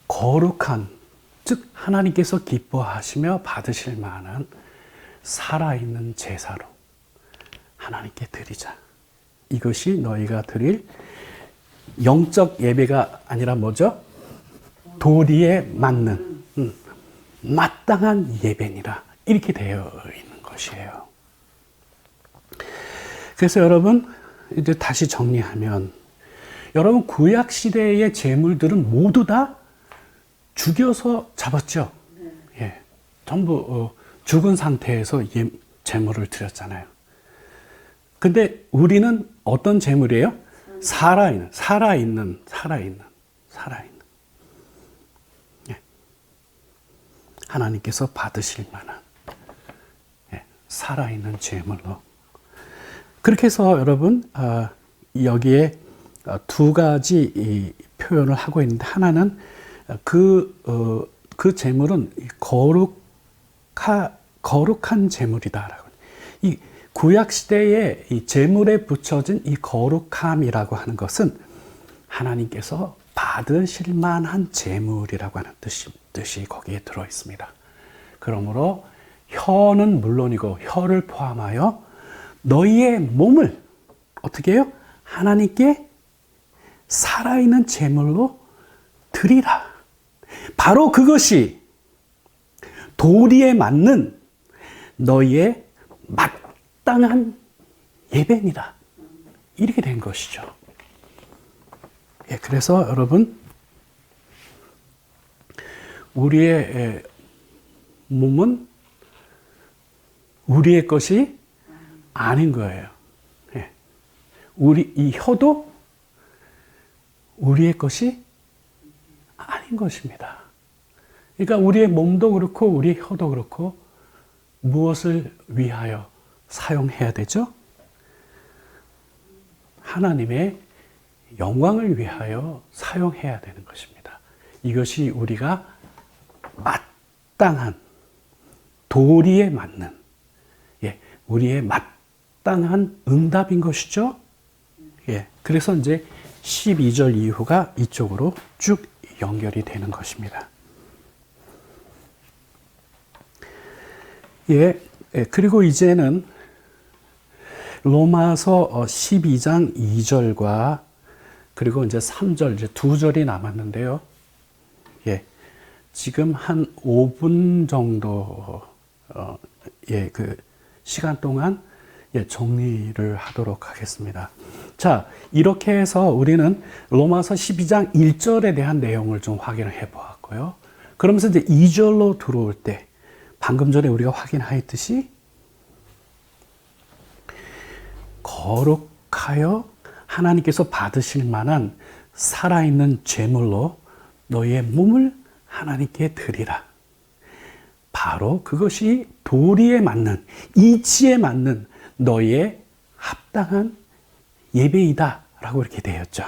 거룩한, 즉 하나님께서 기뻐하시며 받으실 만한 살아있는 제사로 하나님께 드리자. 이것이 너희가 드릴 영적 예배가 아니라 뭐죠? 도리에 맞는, 마땅한 예배니라. 이렇게 되어 있는 것이에요. 그래서 여러분, 이제 다시 정리하면, 여러분 구약 시대의 제물들은 모두 다 죽여서 잡았죠. 예, 전부 죽은 상태에서 제물을 드렸잖아요. 근데 우리는 어떤 제물이에요? 살아있는. 예. 하나님께서 받으실 만한 살아있는 제물로. 그렇게 해서 여러분, 여기에 두 가지 표현을 하고 있는데, 하나는 그 제물은 거룩한 제물이다라고. 이 구약 시대에 이 제물에 붙여진 이 거룩함이라고 하는 것은 하나님께서 받으실 만한 제물이라고 하는 뜻이 거기에 들어 있습니다. 그러므로 혀는 물론이고 혀를 포함하여 너희의 몸을 어떻게 해요? 하나님께 살아있는 제물로 드리라. 바로 그것이 도리에 맞는 너희의 마땅한 예배니라. 이렇게 된 것이죠. 예, 그래서 여러분, 우리의 몸은 우리의 것이 아닌 거예요. 예. 이 혀도 우리의 것이 아닌 것입니다. 그러니까 우리의 몸도 그렇고 우리의 혀도 그렇고 무엇을 위하여 사용해야 되죠? 하나님의 영광을 위하여 사용해야 되는 것입니다. 이것이 우리가 마땅한, 도리에 맞는, 우리의 마땅한 응답인 것이죠. 그래서 이제 12절 이후가 이쪽으로 쭉 연결이 되는 것입니다. 그리고 이제는 로마서 12장 2절과 그리고 이제 3절, 이제 두 절이 남았는데요. 지금 한 5분 정도, 그 시간 동안 정리를 하도록 하겠습니다. 자, 이렇게 해서 우리는 로마서 12장 1절에 대한 내용을 좀 확인을 해 보았고요. 그러면서 이제 2절로 들어올 때, 방금 전에 우리가 확인하였듯이, 거룩하여 하나님께서 받으실 만한 살아있는 제물로 너희의 몸을 하나님께 드리라. 바로 그것이 도리에 맞는, 이치에 맞는 너희의 합당한 예배이다 라고 이렇게 되었죠.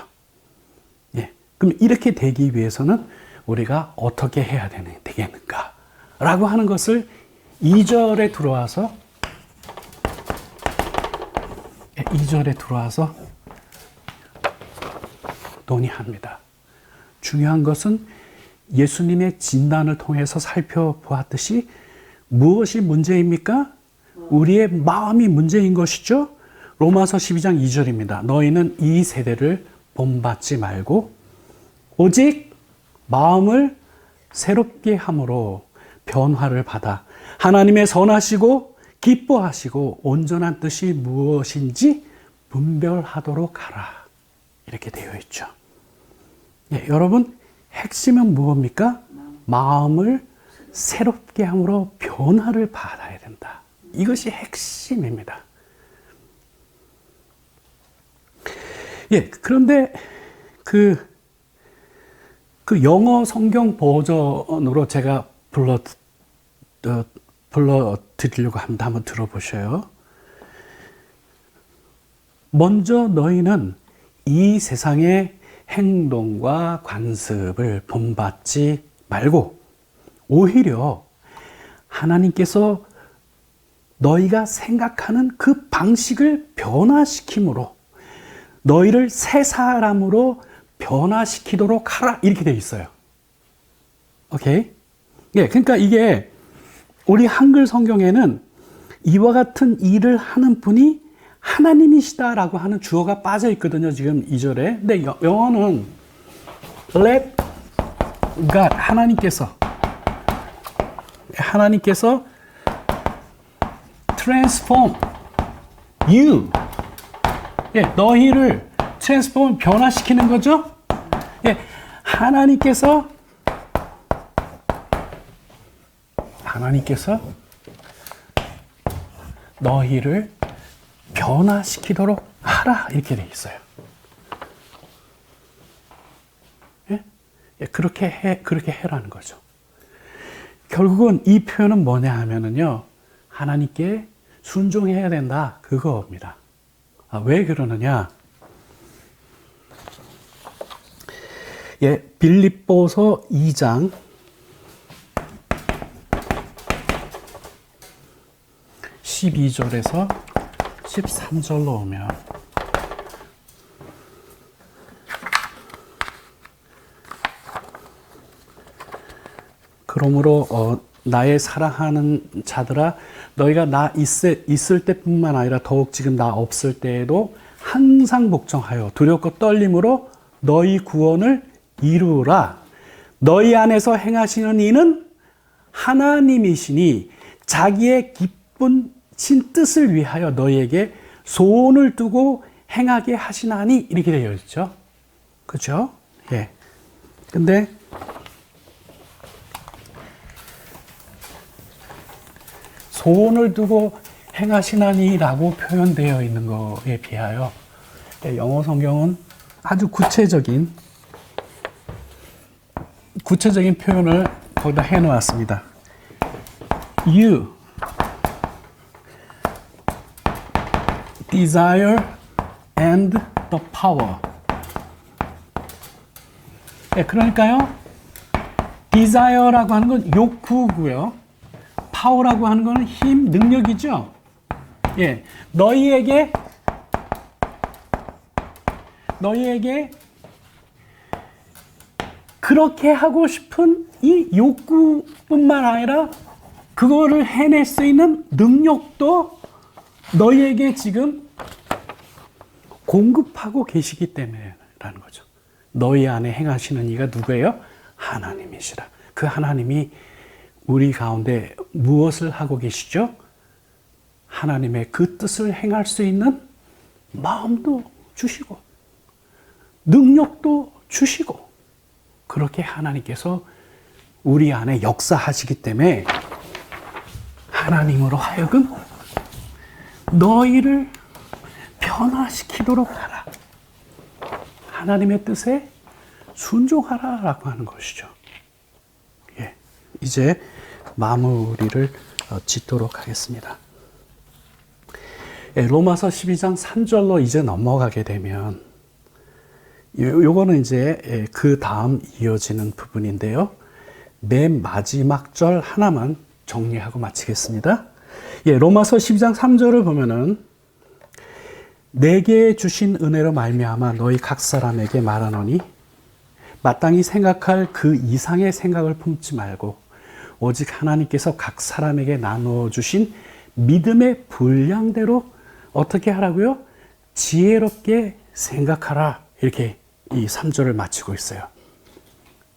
그럼 이렇게 되기 위해서는 우리가 어떻게 해야 되겠는가 라고 하는 것을 2절에 들어와서 논의합니다. 중요한 것은 예수님의 진단을 통해서 살펴보았듯이 무엇이 문제입니까? 우리의 마음이 문제인 것이죠. 로마서 12장 2절입니다. 너희는 이 세대를 본받지 말고 오직 마음을 새롭게 함으로 변화를 받아 하나님의 선하시고 기뻐하시고 온전한 뜻이 무엇인지 분별하도록 하라. 이렇게 되어 있죠. 여러분, 핵심은 무엇입니까? 마음을 새롭게 함으로 변화를 받아야 된다. 이것이 핵심입니다. 그런데 그 영어 성경 버전으로 제가 불러드리려고 합니다. 한번 들어보셔요. 먼저 너희는 이 세상의 행동과 관습을 본받지 말고 오히려 하나님께서 너희가 생각하는 그 방식을 변화시킴으로 너희를 새 사람으로 변화시키도록 하라. 이렇게 되어 있어요. 오케이? 그러니까 이게 우리 한글 성경에는 이와 같은 일을 하는 분이 하나님이시다라고 하는 주어가 빠져 있거든요. 지금 2절에. 근데 영어는 let God, 하나님께서 transform you. 너희를 transform, 변화시키는 거죠. 하나님께서 너희를 변화시키도록 하라. 이렇게 돼 있어요. 그렇게 해라는 거죠. 결국은 이 표현은 뭐냐 하면은요, 하나님께 순종해야 된다. 그거입니다. 왜 그러느냐? 빌립보서 2장 12절에서 13절로 오면 그러므로 나의 사랑하는 자들아 너희가 나 있을 때뿐만 아니라 더욱 지금 나 없을 때에도 항상 복종하여 두렵고 떨림으로 너희 구원을 이루라. 너희 안에서 행하시는 이는 하나님이시니 자기의 기쁜 신 뜻을 위하여 너희에게 소원을 두고 행하게 하시나니 이렇게 되어 있죠. 그렇죠? 근데 소원을 두고 행하시나니라고 표현되어 있는 것에 비하여 영어 성경은 아주 구체적인 표현을 거기다 해 놓았습니다. You desire and the power. 그러니까요, desire라고 하는 건 욕구고요. power라고 하는 건 힘, 능력이죠. 너희에게 그렇게 하고 싶은 이 욕구뿐만 아니라 그거를 해낼 수 있는 능력도 너희에게 지금 공급하고 계시기 때문에라는 거죠. 너희 안에 행하시는 이가 누구예요? 하나님이시라. 그 하나님이 우리 가운데 무엇을 하고 계시죠? 하나님의 그 뜻을 행할 수 있는 마음도 주시고 능력도 주시고 그렇게 하나님께서 우리 안에 역사하시기 때문에 하나님으로 하여금 너희를 변화시키도록 하라. 하나님의 뜻에 순종하라라고 하는 것이죠. 예, 이제 마무리를 짓도록 하겠습니다. 예, 로마서 12장 3절로 이제 넘어가게 되면 요거는 이제 그 다음 이어지는 부분인데요. 맨 마지막 절 하나만 정리하고 마치겠습니다. 예, 로마서 12장 3절을 보면은 내게 주신 은혜로 말미암아 너희 각 사람에게 말하노니 마땅히 생각할 그 이상의 생각을 품지 말고 오직 하나님께서 각 사람에게 나누어 주신 믿음의 분량대로 어떻게 하라고요? 지혜롭게 생각하라. 이렇게 이 3절을 마치고 있어요.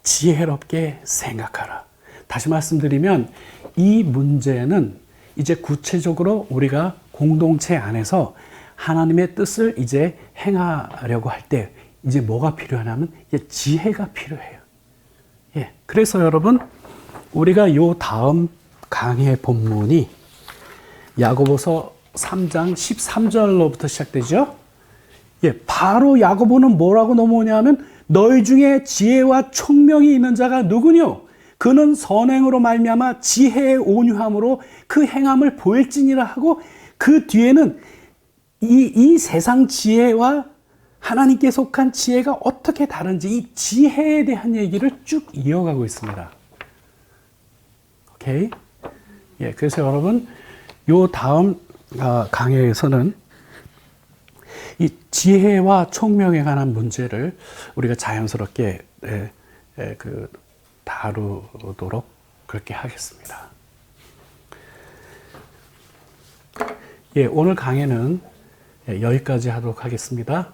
지혜롭게 생각하라. 다시 말씀드리면 이 문제는 이제 구체적으로 우리가 공동체 안에서 하나님의 뜻을 이제 행하려고 할 때 이제 뭐가 필요하냐면 이제 지혜가 필요해요. 예. 그래서 여러분 우리가 요 다음 강의 본문이 야고보서 3장 13절로부터 시작되죠. 예. 바로 야고보는 뭐라고 넘어오냐면 너희 중에 지혜와 총명이 있는 자가 누구뇨? 그는 선행으로 말미암아 지혜의 온유함으로 그 행함을 보일지니라 하고 그 뒤에는 이 세상 지혜와 하나님께 속한 지혜가 어떻게 다른지 이 지혜에 대한 얘기를 쭉 이어가고 있습니다. 오케이? 예, 그래서 여러분 요 다음 강의에서는 이 지혜와 총명에 관한 문제를 우리가 자연스럽게 다루도록 그렇게 하겠습니다. 예, 오늘 강의는 여기까지 하도록 하겠습니다.